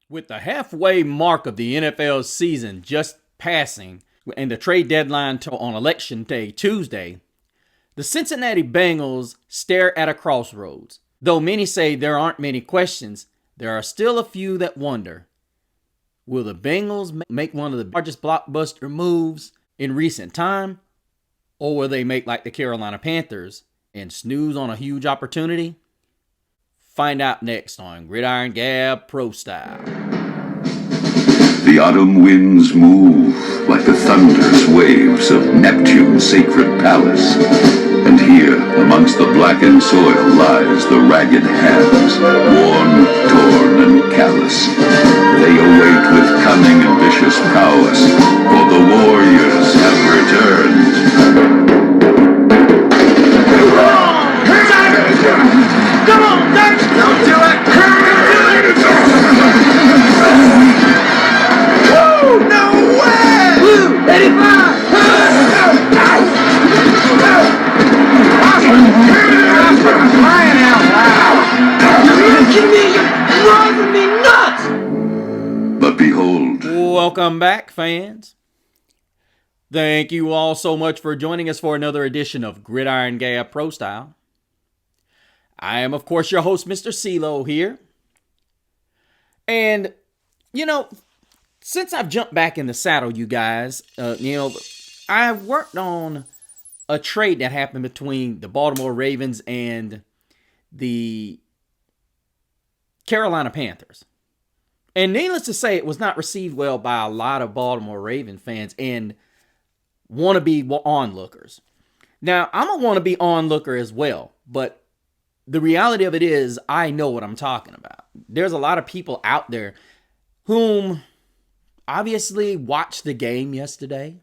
With the halfway mark of the NFL season just passing and the trade deadline on Election Day, Tuesday, the Cincinnati Bengals stare at a crossroads. Though many say there aren't many questions, there are still a few that wonder. Will the Bengals make one of the largest blockbuster moves in recent time? Or will they make like the Carolina Panthers and snooze on a huge opportunity? Find out next on Gridiron Gab Pro Style. The autumn winds move like the thunderous waves of Neptune's sacred palace. And here, amongst the blackened soil, lies the ragged hands, worn, torn, and callous. They await with cunning and vicious prowess, for the warriors have returned. Come on, Dirk! Don't do it! Woo! No way! Woo! 85! Crying out loud! You're kidding me! You're driving me nuts! But behold. Welcome back, fans. Thank you all so much for joining us for another edition of Gridiron Gab Pro Style. I am, of course, your host, Mr. CeeLo here. And, since I've jumped back in the saddle, you guys, I worked on a trade that happened between the Baltimore Ravens and the Carolina Panthers. And needless to say, it was not received well by a lot of Baltimore Raven fans and wannabe onlookers. Now, I'm a wannabe onlooker as well, but the reality of it is, I know what I'm talking about. There's a lot of people out there whom obviously watched the game yesterday.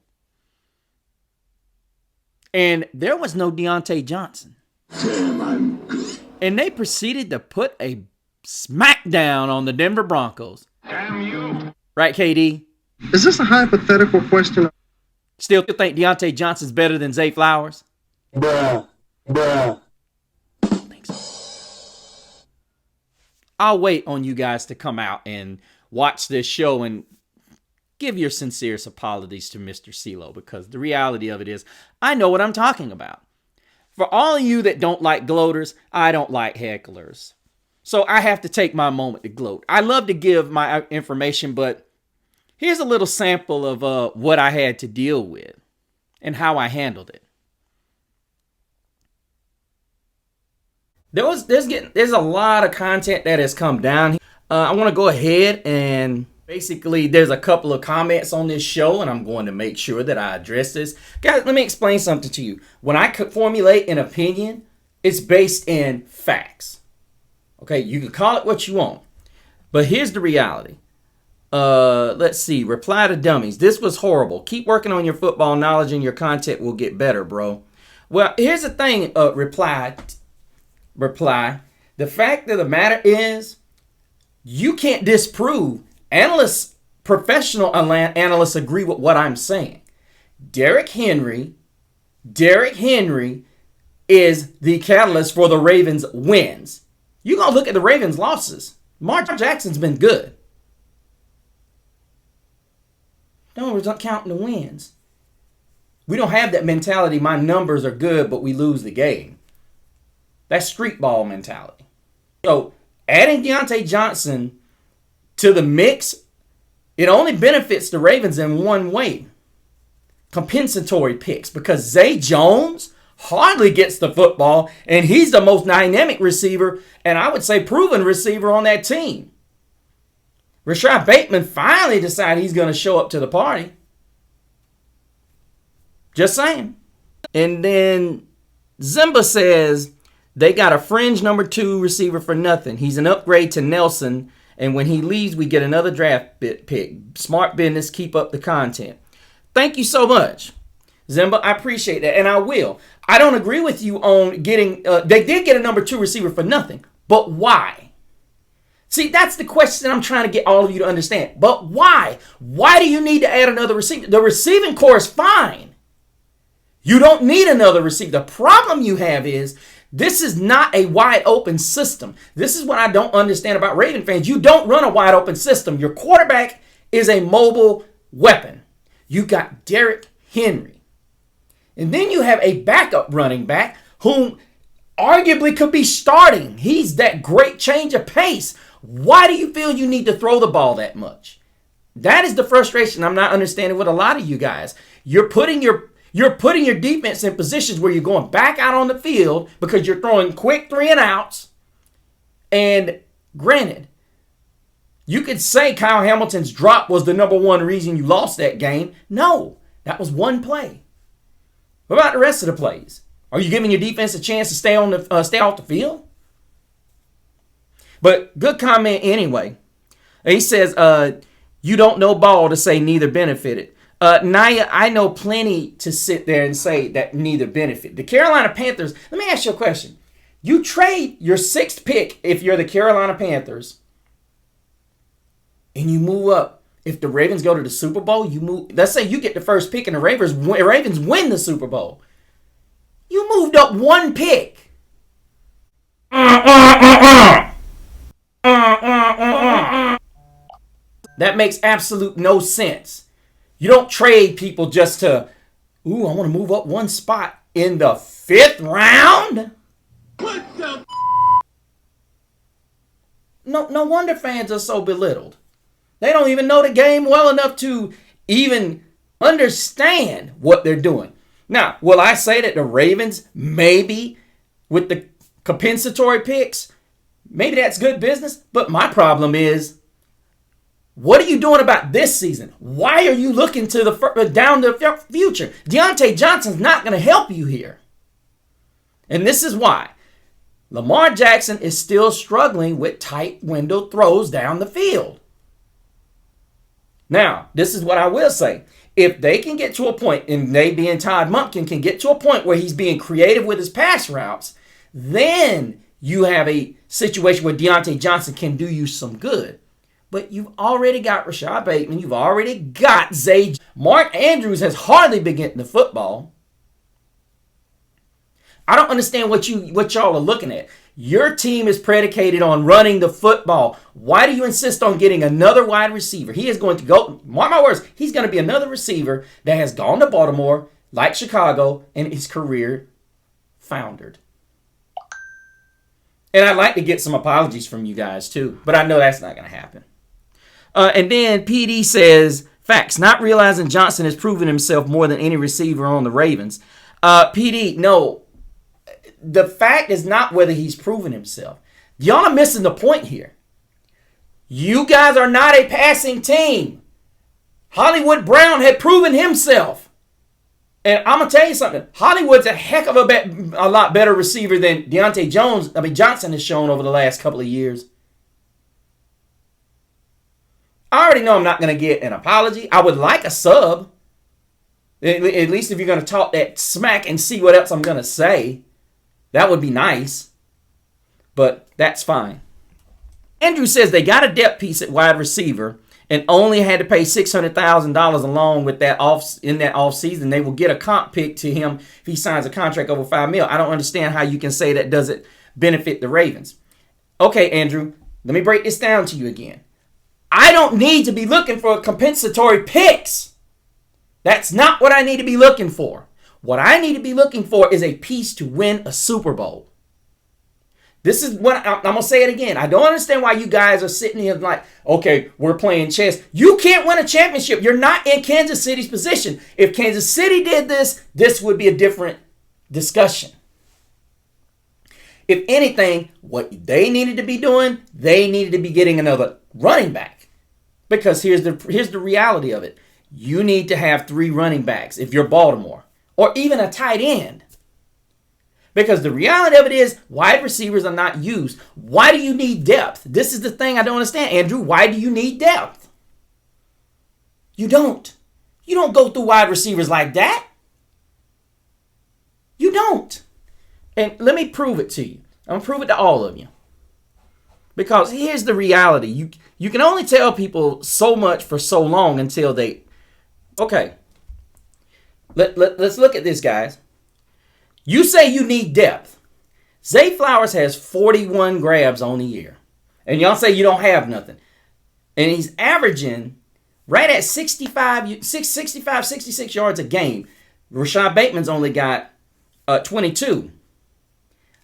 And there was no Deontay Johnson. Damn, I'm good. And they proceeded to put a smackdown on the Denver Broncos. Damn you. Right, KD? Is this a hypothetical question? Still think Deontay Johnson's better than Zay Flowers? Bruh. I'll wait on you guys to come out and watch this show and give your sincerest apologies to Mr. CeeLo, because the reality of it is, I know what I'm talking about. For all of you that don't like gloaters, I don't like hecklers. So I have to take my moment to gloat. I love to give my information, but here's a little sample of what I had to deal with and how I handled it. There's a lot of content that has come down. I want to go ahead and basically there's a couple of comments on this show, and I'm going to make sure that I address this. Guys, let me explain something to you. When I formulate an opinion, it's based in facts. Okay, you can call it what you want, but here's the reality. Let's see. Reply to dummies. This was horrible. Keep working on your football knowledge and your content will get better, bro. Well, here's the thing. Reply. The fact of the matter is, you can't disprove. Analysts, professional analysts agree with what I'm saying. Derrick Henry is the catalyst for the Ravens' wins. You're going to look at the Ravens' losses. Lamar Jackson's been good. No, we're not counting the wins. We don't have that mentality. My numbers are good, but we lose the game. That's street ball mentality. So adding Deontay Johnson to the mix, it only benefits the Ravens in one way. Compensatory picks, because Zay Jones hardly gets the football, and he's the most dynamic receiver, and I would say proven receiver on that team. Rashad Bateman finally decided he's going to show up to the party. Just saying. And then Zimba says they got a fringe number 2 receiver for nothing. He's an upgrade to Nelson, and when he leaves, we get another draft pick. Smart business, keep up the content. Thank you so much, Zimba. I appreciate that, and I will. I don't agree with you on getting, they did get a number 2 receiver for nothing, but why? See, that's the question I'm trying to get all of you to understand. But why? Why do you need to add another receiver? The receiving core is fine. You don't need another receiver. The problem you have is This is not a wide open system. This is what I don't understand about Raven fans. You don't run a wide open system. Your quarterback is a mobile weapon. You got Derrick Henry. And then you have a backup running back whom arguably could be starting. He's that great change of pace. Why do you feel you need to throw the ball that much? That is the frustration I'm not understanding with a lot of you guys. You're putting your defense in positions where you're going back out on the field because you're throwing quick 3 and outs. And granted, you could say Kyle Hamilton's drop was the number one reason you lost that game. No, that was one play. What about the rest of the plays? Are you giving your defense a chance to stay off the field? But good comment anyway. He says, you don't know ball to say neither benefited. Naya, I know plenty to sit there and say that neither benefit. The Carolina Panthers, let me ask you a question. You trade your 6th pick if you're the Carolina Panthers and you move up. If the Ravens go to the Super Bowl, you move. Let's say you get the first pick and the Ravens win the Super Bowl. You moved up 1 pick. That makes absolute no sense. You don't trade people just to, I want to move up 1 spot in the 5th round. What the? No wonder fans are so belittled. They don't even know the game well enough to even understand what they're doing. Now, will I say that the Ravens, maybe with the compensatory picks, maybe that's good business? But my problem is, what are you doing about this season? Why are you looking to down the future? Deontay Johnson's not going to help you here. And this is why. Lamar Jackson is still struggling with tight window throws down the field. Now, this is what I will say. If they can get to a point, and they being Todd Monken can get to a point where he's being creative with his pass routes, then you have a situation where Deontay Johnson can do you some good. But you've already got Rashad Bateman. You've already got Zay. Mark Andrews has hardly been getting the football. I don't understand what y'all are looking at. Your team is predicated on running the football. Why do you insist on getting another wide receiver? He is going to go, mark my words, he's going to be another receiver that has gone to Baltimore, like Chicago, and his career foundered. And I'd like to get some apologies from you guys too, but I know that's not going to happen. And then PD says, facts, not realizing Johnson has proven himself more than any receiver on the Ravens. PD, no. The fact is not whether he's proven himself. Y'all are missing the point here. You guys are not a passing team. Hollywood Brown had proven himself. And I'm going to tell you something. Hollywood's a heck of a lot better receiver than Johnson has shown over the last couple of years. I already know I'm not going to get an apology. I would like a sub. At least if you're going to talk that smack and see what else I'm going to say. That would be nice. But that's fine. Andrew says they got a depth piece at wide receiver and only had to pay $600,000 along with that in that offseason. They will get a comp pick to him if he signs a contract over $5 million. I don't understand how you can say that doesn't benefit the Ravens. Okay, Andrew, let me break this down to you again. I don't need to be looking for compensatory picks. That's not what I need to be looking for. What I need to be looking for is a piece to win a Super Bowl. This is what I'm going to say it again. I don't understand why you guys are sitting here like, okay, we're playing chess. You can't win a championship. You're not in Kansas City's position. If Kansas City did this, this would be a different discussion. If anything, what they needed to be doing, they needed to be getting another running back. Because here's the reality of it. You need to have 3 running backs if you're Baltimore. Or even a tight end. Because the reality of it is, wide receivers are not used. Why do you need depth? This is the thing I don't understand, Andrew. Why do you need depth? You don't. You don't go through wide receivers like that. You don't. And let me prove it to you. I'm going to prove it to all of you. Because here's the reality. You can only tell people so much for so long until they... Okay. Let's look at this, guys. You say you need depth. Zay Flowers has 41 grabs on the year. And y'all say you don't have nothing. And he's averaging right at 66 yards a game. Rashad Bateman's only got 22.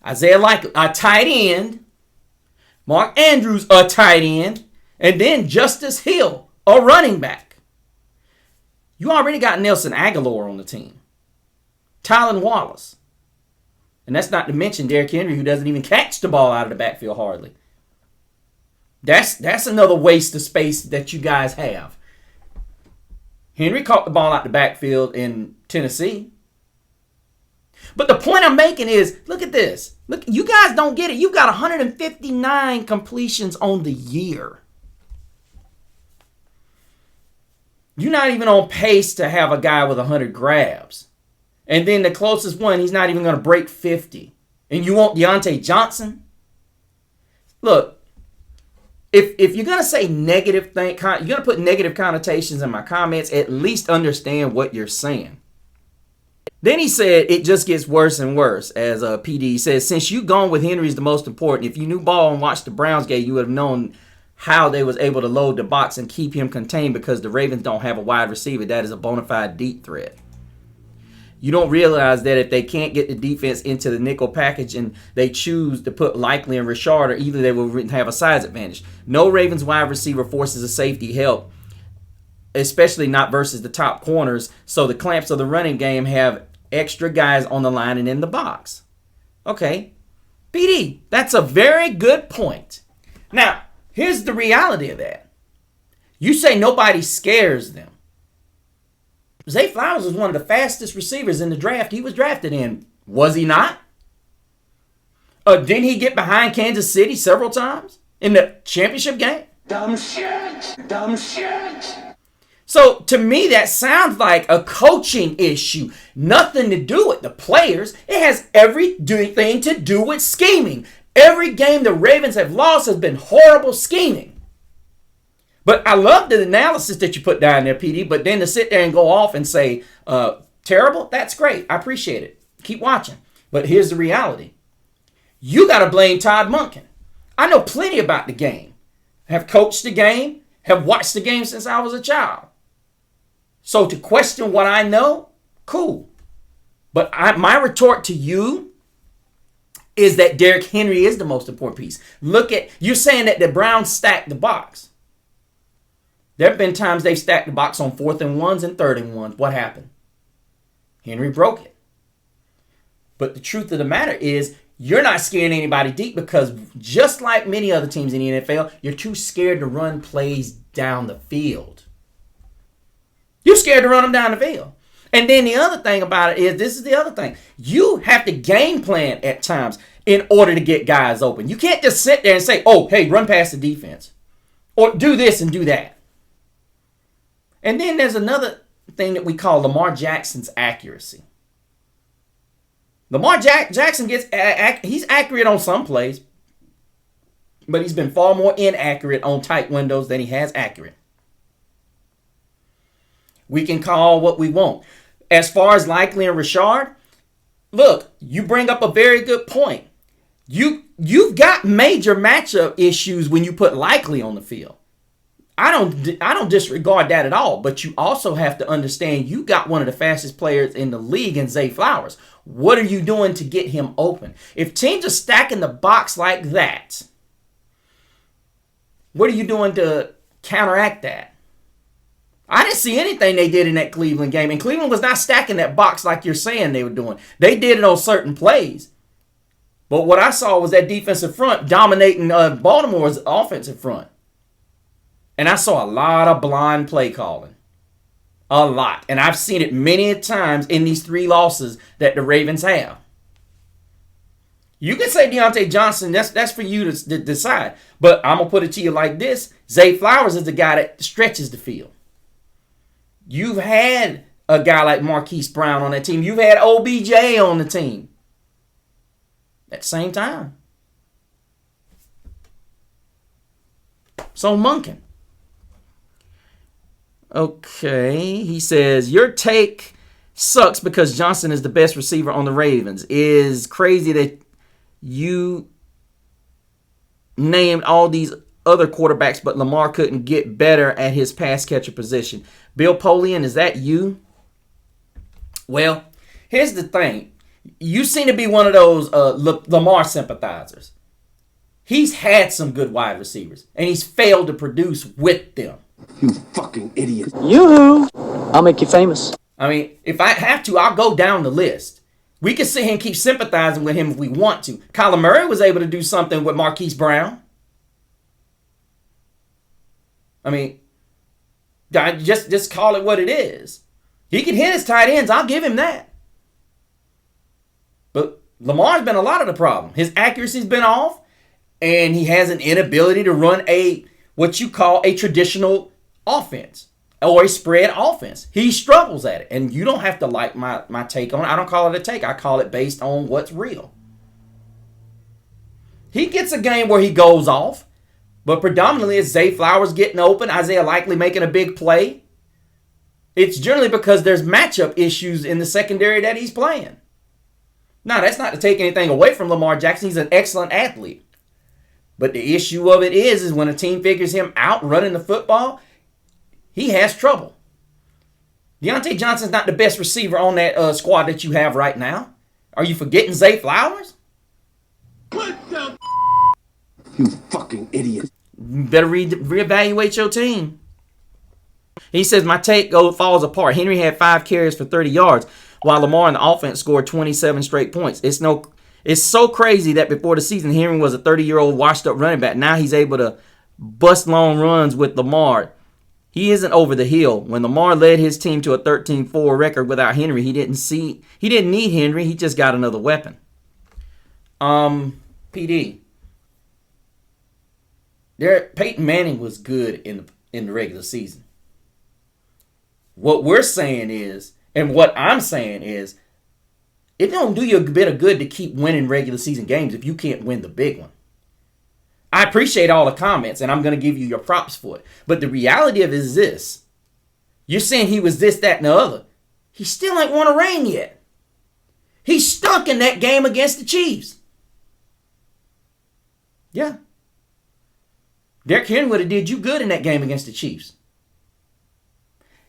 Isaiah Likely, a tight end. Mark Andrews, a tight end. And then Justice Hill, a running back. You already got Nelson Aguilar on the team. Tylan Wallace. And that's not to mention Derrick Henry, who doesn't even catch the ball out of the backfield hardly. That's another waste of space that you guys have. Henry caught the ball out the backfield in Tennessee. But the point I'm making is, look at this. Look, you guys don't get it. You got 159 completions on the year. You're not even on pace to have a guy with 100 grabs. And then the closest one, he's not even going to break 50. And you want Deontay Johnson? Look, if you're going to say negative thing, you're going to put negative connotations in my comments, at least understand what you're saying. Then he said it just gets worse and worse. As PD says, since you gone with Henry is the most important. If you knew ball and watched the Browns game, you would have known how they was able to load the box and keep him contained because the Ravens don't have a wide receiver that is a bona fide deep threat. You don't realize that if they can't get the defense into the nickel package and they choose to put Likely and Rashard, or either they will have a size advantage. No Ravens wide receiver forces a safety help, especially not versus the top corners. So the clamps of the running game have extra guys on the line and in the box. Okay, PD, that's a very good point. Now, here's the reality of that. You say nobody scares them. Zay Flowers was one of the fastest receivers in the draft he was drafted in. Was he not? Didn't he get behind Kansas City several times in the championship game? Dumb shit. Dumb shit. So to me, that sounds like a coaching issue. Nothing to do with the players. It has everything to do with scheming. Every game the Ravens have lost has been horrible scheming. But I love the analysis that you put down there, PD. But then to sit there and go off and say, terrible, that's great. I appreciate it. Keep watching. But here's the reality. You got to blame Todd Monken. I know plenty about the game. Have coached the game. Have watched the game since I was a child. So to question what I know, cool. But my retort to you is that Derrick Henry is the most important piece. You're saying that the Browns stacked the box. There have been times they've stacked the box on 4th and 1s and 3rd and 1s. What happened? Henry broke it. But the truth of the matter is, you're not scaring anybody deep because just like many other teams in the NFL, you're too scared to run plays down the field. You're scared to run them down the field. And then the other thing about it is, this is the other thing. You have to game plan at times in order to get guys open. You can't just sit there and say, oh, hey, run past the defense. Or do this and do that. And then there's another thing that we call Lamar Jackson's accuracy. Lamar Jackson he's accurate on some plays, but he's been far more inaccurate on tight windows than he has accurate. We can call what we want. As far as Likely and Rashard, look, you bring up a very good point. You've got major matchup issues when you put Likely on the field. I don't disregard that at all, but you also have to understand you got one of the fastest players in the league in Zay Flowers. What are you doing to get him open? If teams are stacking the box like that, what are you doing to counteract that? I didn't see anything they did in that Cleveland game, and Cleveland was not stacking that box like you're saying they were doing. They did it on certain plays. But what I saw was that defensive front dominating Baltimore's offensive front. And I saw a lot of blind play calling. A lot. And I've seen it many times in these 3 losses that the Ravens have. You can say Deontay Johnson, that's for you to decide. But I'm going to put it to you like this. Zay Flowers is the guy that stretches the field. You've had a guy like Marquise Brown on that team. You've had OBJ on the team. At the same time. So Monken. Okay, he says, your take sucks because Johnson is the best receiver on the Ravens. Is crazy that you named all these other quarterbacks, but Lamar couldn't get better at his pass catcher position. Bill Polian, is that you? Well, here's the thing. You seem to be one of those Lamar sympathizers. He's had some good wide receivers, and he's failed to produce with them. You fucking idiot. Yoo-hoo! I'll make you famous. I mean, if I have to, I'll go down the list. We can sit here and keep sympathizing with him if we want to. Kyler Murray was able to do something with Marquise Brown. I mean, just call it what it is. He can hit his tight ends. I'll give him that. But Lamar's been a lot of the problem. His accuracy's been off, and he has an inability to run what you call a traditional offense or a spread offense. He struggles at it, and you don't have to like my take on it. I don't call it a take. I call it based on what's real. He gets a game where he goes off, but predominantly it's Zay Flowers getting open, Isaiah Likely making a big play. It's generally because there's matchup issues in the secondary that he's playing. Now, that's not to take anything away from Lamar Jackson. He's an excellent athlete. But the issue of it is when a team figures him out running the football, he has trouble. Deontay Johnson's not the best receiver on that squad that you have right now. Are you forgetting Zay Flowers? What the You fucking idiot. You better reevaluate your team. He says, my take falls apart. Henry had 5 carries for 30 yards, while Lamar in the offense scored 27 straight points. It's so crazy that before the season, Henry was a 30-year-old washed-up running back. Now he's able to bust long runs with Lamar. He isn't over the hill. When Lamar led his team to a 13-4 record without Henry, he didn't need Henry. He just got another weapon. PD. Peyton Manning was good in the regular season. What we're saying is, and what I'm saying is, it don't do you a bit of good to keep winning regular season games if you can't win the big one. I appreciate all the comments, and I'm going to give you your props for it. But the reality of it is this. You're saying he was this, that, and the other. He still ain't won a ring yet. He stunk in that game against the Chiefs. Yeah. Derrick Henry would have did you good in that game against the Chiefs.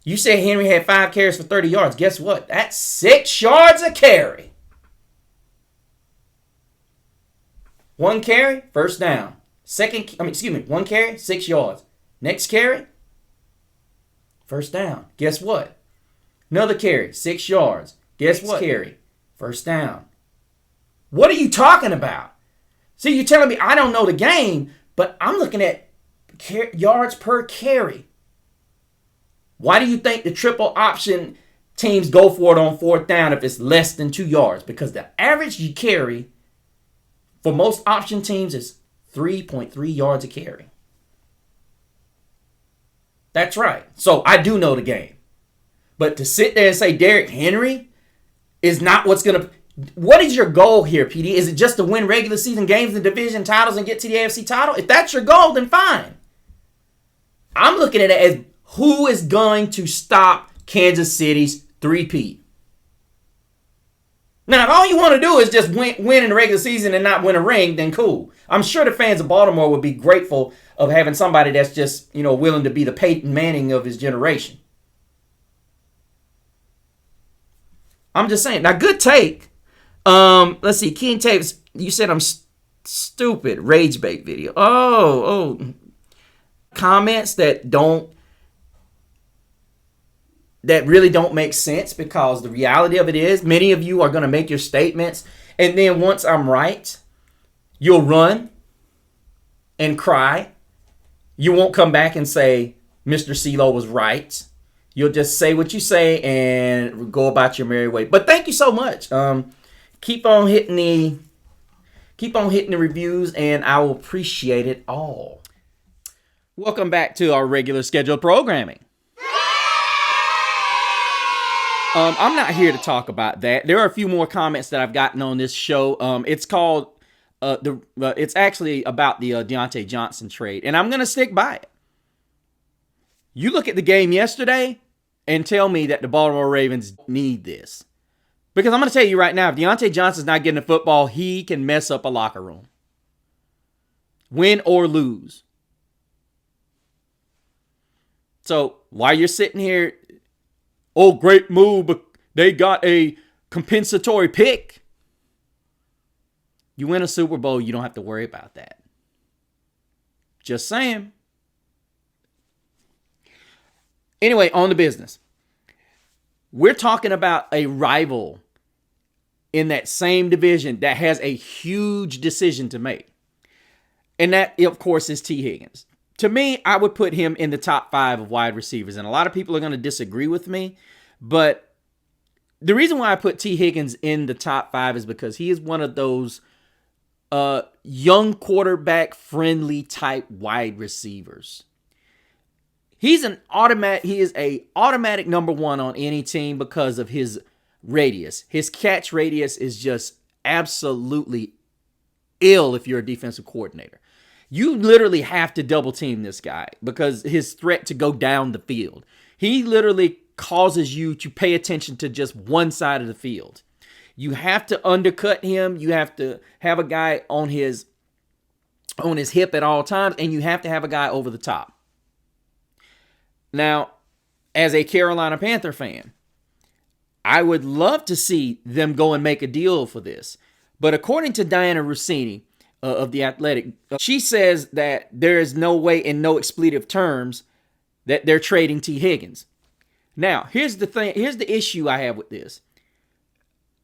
You said Henry had 5 carries for 30 yards. Guess what? That's 6 yards a carry. 1 carry, first down. 1 carry, 6 yards. Next carry, first down. Guess what? Another carry, 6 yards. Guess what? Carry, first down. What are you talking about? See, you're telling me I don't know the game, but I'm looking at yards per carry. Why do you think the triple option teams go for it on 4th down if it's less than 2 yards? Because the average you carry for most option teams is 3.3 yards a carry. That's right. So I do know the game. But to sit there and say Derrick Henry is not what's going to... What is your goal here, PD? Is it just to win regular season games and division titles and get to the AFC title? If that's your goal, then fine. I'm looking at it as who is going to stop Kansas City's three-peat? Now, if all you want to do is just win in the regular season and not win a ring, then cool. I'm sure the fans of Baltimore would be grateful of having somebody that's just, willing to be the Peyton Manning of his generation. I'm just saying. Now, good take. Let's see. King Tapes, you said I'm stupid. Rage bait video. Oh. Comments that really don't make sense, because the reality of it is many of you are going to make your statements, and then once I'm right, you'll run and cry. You won't come back and say Mr. CeeLo was right. You'll just say what you say and go about your merry way. But thank you so much. Keep on hitting the reviews, and I will appreciate it all. Welcome back to our regular scheduled programming. I'm not here to talk about that. There are a few more comments that I've gotten on this show. It's called it's actually about the Deontay Johnson trade, and I'm going to stick by it. You look at the game yesterday and tell me that the Baltimore Ravens need this. Because I'm going to tell you right now, if Deontay Johnson's not getting the football, he can mess up a locker room. Win or lose. So while you're sitting here, oh, great move, but they got a compensatory pick. You win a Super Bowl, you don't have to worry about that. Just saying. Anyway, on the business. We're talking about a rival in that same division that has a huge decision to make. And that, of course, is T Higgins. To me, I would put him in the top 5 of wide receivers. And a lot of people are going to disagree with me. But the reason why I put T Higgins in the top 5 is because he is one of those young quarterback friendly type wide receivers. He is a automatic number 1 on any team because of his radius. His catch radius is just absolutely ill if you're a defensive coordinator. You literally have to double team this guy because his threat to go down the field. He literally causes you to pay attention to just one side of the field. You have to undercut him. You have to have a guy on his hip at all times, and you have to have a guy over the top. Now, as a Carolina Panther fan, I would love to see them go and make a deal for this. But according to Diana Rossini of The Athletic, she says that there is no way in no expletive terms that they're trading T Higgins. Now, here's the thing. Here's the issue I have with this.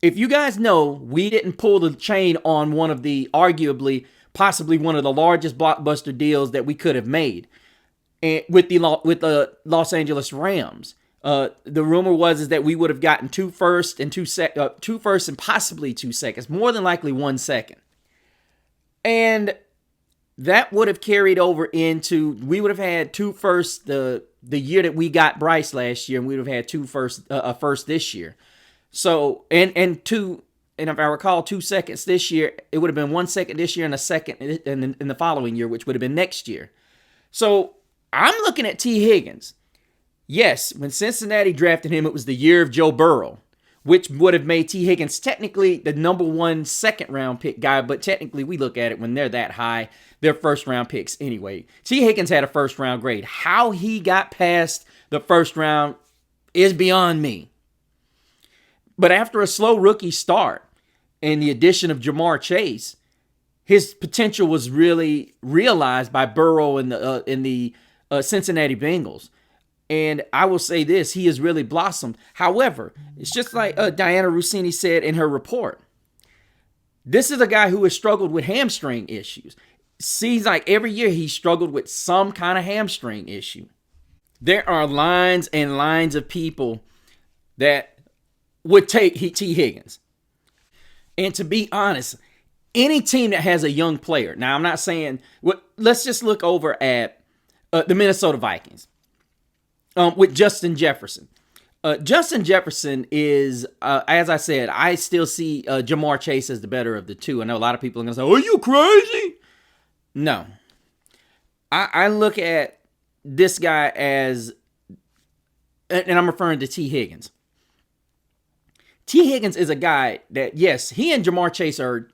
If you guys know, we didn't pull the chain on one of the possibly one of the largest blockbuster deals that we could have made. And with the Los Angeles Rams, the rumor was that we would have gotten 2 firsts and 2 firsts and possibly 2 seconds, more than likely 1 second, and that would have carried over into we would have had 2 firsts the year that we got Bryce last year, and we would have had 2 firsts a first this year. So and if I recall 2 seconds this year, it would have been 1 second this year and a second in the following year, which would have been next year. So I'm looking at T Higgins. Yes, when Cincinnati drafted him, it was the year of Joe Burrow, which would have made T Higgins technically the number 1 second-round pick guy, but technically we look at it when they're that high, they're first-round picks anyway. T Higgins had a first-round grade. How he got past the first round is beyond me. But after a slow rookie start and the addition of Jamar Chase, his potential was really realized by Burrow and the Cincinnati Bengals. And I will say this, he has really blossomed. However, it's just like Diana Rossini said in her report. This is a guy who has struggled with hamstring issues. Seems like every year he struggled with some kind of hamstring issue. There are lines and lines of people that would take T Higgins. And to be honest, any team that has a young player, now I'm not saying, let's just look over at the Minnesota Vikings with Justin Jefferson. Justin Jefferson is, as I said, I still see Jamar Chase as the better of the two. I know a lot of people are going to say, are you crazy? No. I look at this guy as, and I'm referring to T Higgins. T Higgins is a guy that, yes, he and Jamar Chase are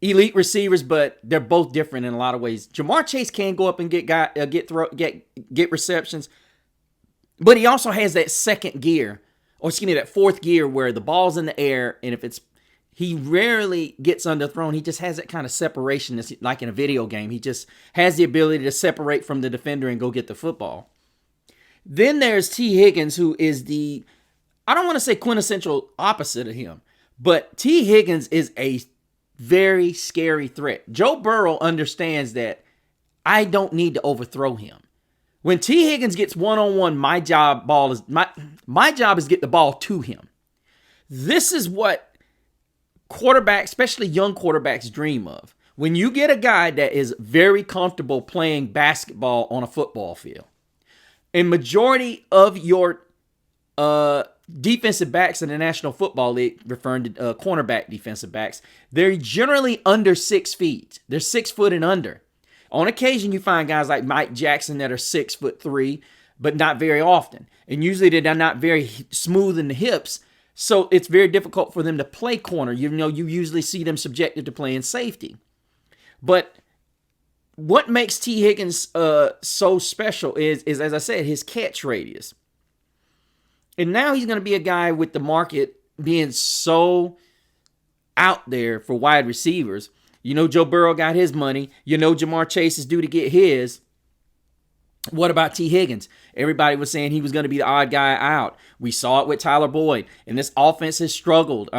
elite receivers, but they're both different in a lot of ways. Jamar Chase can go up and get receptions, but he also has that second gear, that fourth gear where the ball's in the air, and he rarely gets underthrown. He just has that kind of separation, that's like in a video game. He just has the ability to separate from the defender and go get the football. Then there's T Higgins, who is I don't want to say quintessential opposite of him, but T Higgins is a very scary threat. Joe Burrow understands that I don't need to overthrow him. When T Higgins gets one-on-one, my job is get the ball to him. This is what quarterbacks, especially young quarterbacks, dream of. When you get a guy that is very comfortable playing basketball on a football field, and majority of your defensive backs in the National Football League, referring to cornerback defensive backs, they're generally under 6 feet. They're 6 foot and under. On occasion, you find guys like Mike Jackson that are 6'3", but not very often. And usually they're not very smooth in the hips. So it's very difficult for them to play corner. You usually see them subjected to playing safety. But what makes T Higgins so special is, as I said, his catch radius. And now he's going to be a guy with the market being so out there for wide receivers. Joe Burrow got his money. Jamar Chase is due to get his. What about T Higgins? Everybody was saying he was going to be the odd guy out. We saw it with Tyler Boyd, and this offense has struggled.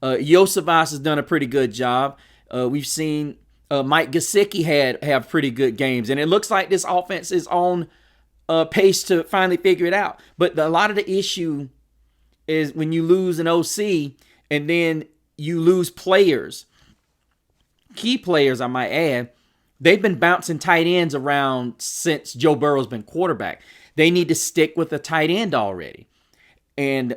Yosevas has done a pretty good job. We've seen Mike Gesicki have pretty good games, and it looks like this offense is on pace to finally figure it out. But a lot of the issue is when you lose an OC and then you lose players, key players, I might add. They've been bouncing tight ends around since Joe Burrow's been quarterback. They need to stick with a tight end already. And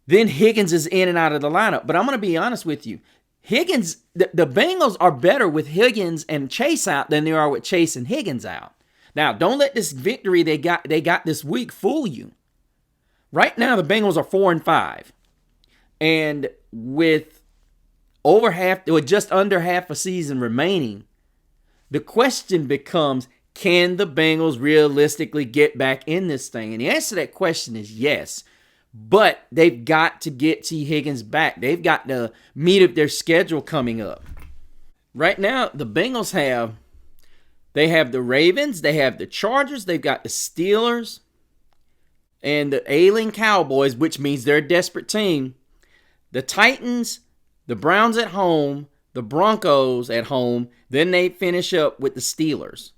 then Higgins is in and out of the lineup. But I'm going to be honest with you. Higgins, the Bengals are better with Higgins and Chase out than they are with Chase and Higgins out. Now, don't let this victory they got this week fool you. Right now, the Bengals are 4-5. And with just under half a season remaining, the question becomes, can the Bengals realistically get back in this thing? And the answer to that question is yes. But they've got to get T. Higgins back. They've got the meat of their schedule coming up. Right now, the Bengals have the Ravens, they have the Chargers, they've got the Steelers, and the ailing Cowboys, which means they're a desperate team. The Titans, the Browns at home, the Broncos at home, then they finish up with the Steelers.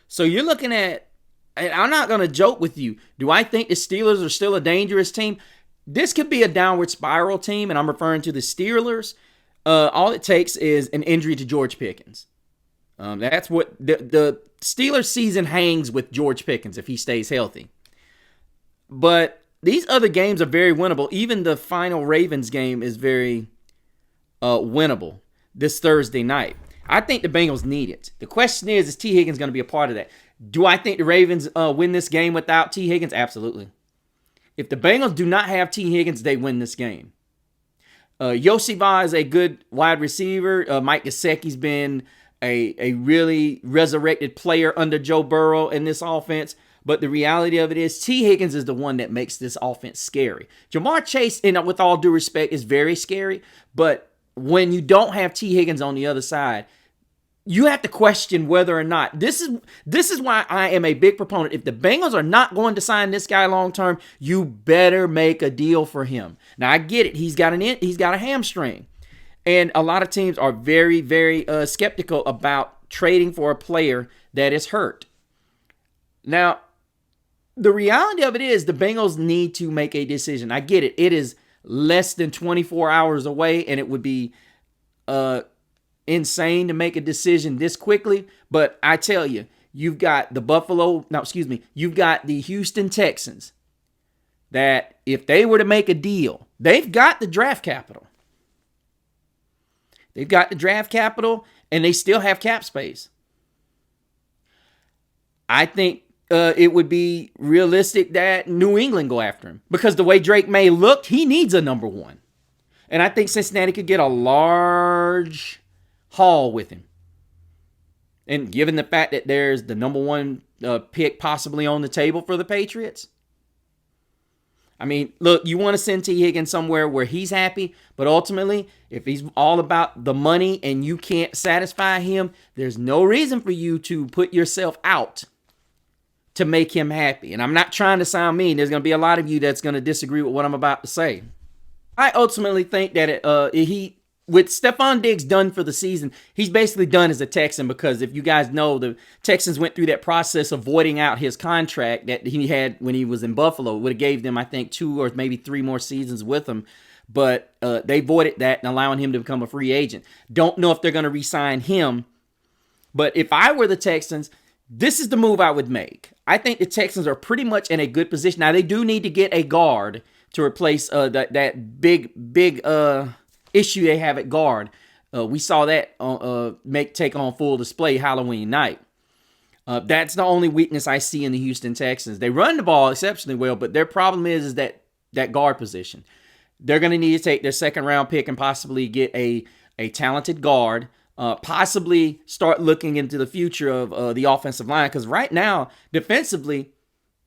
So you're looking at, and I'm not going to joke with you, do I think the Steelers are still a dangerous team? This could be a downward spiral team, and I'm referring to the Steelers. All it takes is an injury to George Pickens. That's what the Steelers season hangs with George Pickens if he stays healthy. But these other games are very winnable. Even the final Ravens game is very winnable this Thursday night. I think the Bengals need it. The question is T. Higgins going to be a part of that? Do I think the Ravens win this game without T. Higgins? Absolutely. If the Bengals do not have T. Higgins, they win this game. Yoseva is a good wide receiver. Mike Gesicki's been a really resurrected player under Joe Burrow in this offense. But the reality of it is T. Higgins is the one that makes this offense scary. Jamar Chase, with all due respect, is very scary. But when you don't have T. Higgins on the other side, you have to question whether or not this is why I am a big proponent. If the Bengals are not going to sign this guy long term, you better make a deal for him. Now I get it; he's got a hamstring, and a lot of teams are very, very skeptical about trading for a player that is hurt. Now, the reality of it is the Bengals need to make a decision. I get it; it is less than 24 hours away, and it would be insane to make a decision this quickly. But I tell you, you've got you've got the Houston Texans that if they were to make a deal, they've got the draft capital. They've got the draft capital, and they still have cap space. I think it would be realistic that New England go after him because the way Drake May looked, he needs a number one. And I think Cincinnati could get a large haul with him. And given the fact that there's the number one pick possibly on the table for the Patriots. I mean, look, you want to send T. Higgins somewhere where he's happy, but ultimately, if he's all about the money and you can't satisfy him, there's no reason for you to put yourself out to make him happy. And I'm not trying to sound mean. There's going to be a lot of you that's going to disagree with what I'm about to say. I ultimately think that with Stephon Diggs done for the season, he's basically done as a Texan because if you guys know, the Texans went through that process of voiding out his contract that he had when he was in Buffalo. It would have gave them, I think, 2 or maybe 3 more seasons with him. But they voided that and allowing him to become a free agent. Don't know if they're going to re-sign him. But if I were the Texans, this is the move I would make. I think the Texans are pretty much in a good position. Now, they do need to get a guard to replace that big issue they have at guard. We saw that take on full display Halloween night. That's the only weakness I see in the Houston Texans. They run the ball exceptionally well, but their problem is that that guard position. They're going to need to take their second round pick and possibly get a talented guard, possibly start looking into the future of the offensive line. Because right now, defensively,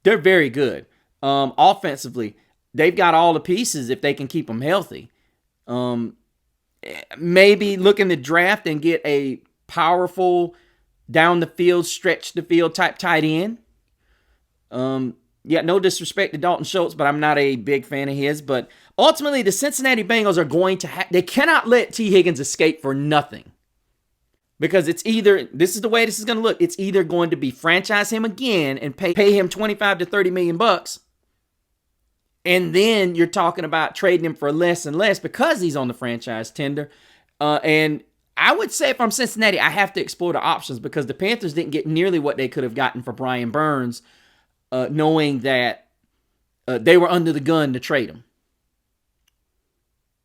they're very good. Offensively, they've got all the pieces if they can keep them healthy. Maybe look in the draft and get a powerful down the field, stretch the field type tight end. Yeah, no disrespect to Dalton Schultz, but I'm not a big fan of his. But ultimately, the Cincinnati Bengals are going to they cannot let T Higgins escape for nothing. Because it's either, this is the way this is going to look, it's either going to be franchise him again and pay him 25 to 30 million bucks. And then you're talking about trading him for less and less because he's on the franchise tender. And I would say if I'm Cincinnati, I have to explore the options because the Panthers didn't get nearly what they could have gotten for Brian Burns, knowing that they were under the gun to trade him.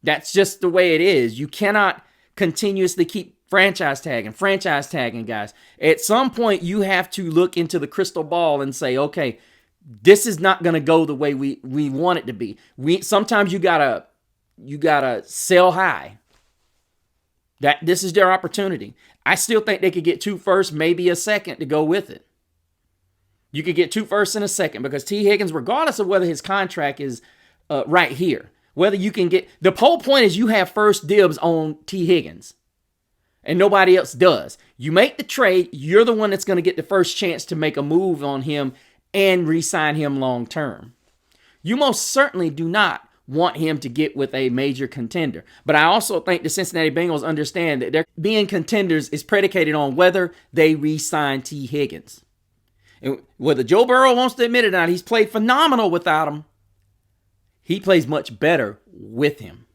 That's just the way it is. You cannot continuously keep franchise tagging guys. At some point, you have to look into the crystal ball and say, okay, this is not going to go the way we want it to be. Sometimes you gotta sell high. That this is their opportunity. I still think they could get 2 firsts, maybe a second to go with it. You could get 2 firsts and a second because T Higgins, regardless of whether his contract is right here, whether you can get, the whole point is you have first dibs on T Higgins and nobody else does. You make the trade, you're the one that's going to get the first chance to make a move on him and re-sign him long term. You most certainly do not want him to get with a major contender. But I also think the Cincinnati Bengals understand that their being contenders is predicated on whether they re-sign T Higgins. And whether Joe Burrow wants to admit it or not, he's played phenomenal without him. He plays much better with him.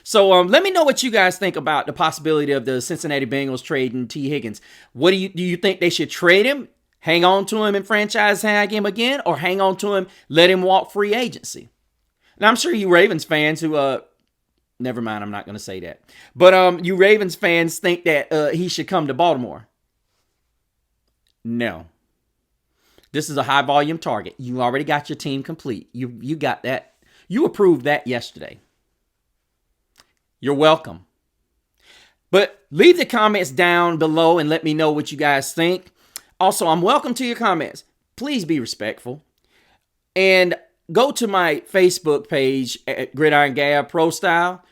So let me know what you guys think about the possibility of the Cincinnati Bengals trading T Higgins. What do you think they should trade him, hang on to him and franchise tag him again, or hang on to him, let him walk free agency? Now, I'm sure you Ravens fans who, never mind, I'm not going to say that. But you Ravens fans think that he should come to Baltimore. No. This is a high-volume target. You already got your team complete. You got that. You approved that yesterday. You're welcome. But leave the comments down below and let me know what you guys think. Also, I'm welcome to your comments. Please be respectful. And go to my Facebook page at Gridiron Gab Pro Style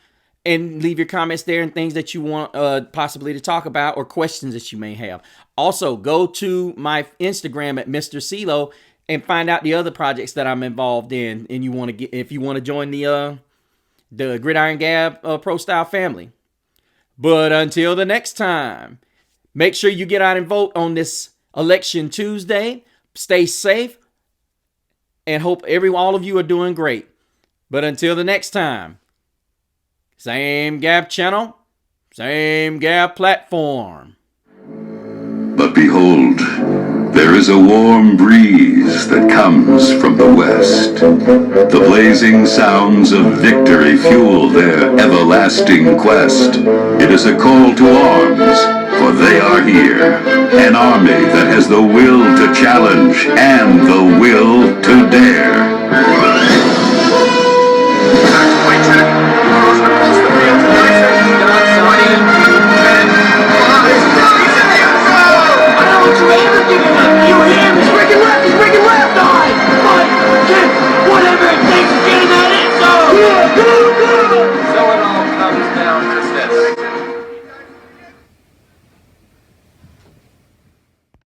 and leave your comments there and things that you want possibly to talk about or questions that you may have. Also, go to my Instagram at Mr. CeeLo and find out the other projects that I'm involved in. And you want to get, if you want to join the Gridiron Gab Pro Style family. But until the next time, make sure you get out and vote on this election Tuesday. Stay safe. And hope all of you are doing great. But until the next time, same Gab channel, same Gab platform. But behold, there is a warm breeze that comes from the west. The blazing sounds of victory fuel their everlasting quest. It is a call to arms, for they are here. An army that has the will to challenge and the will to dare.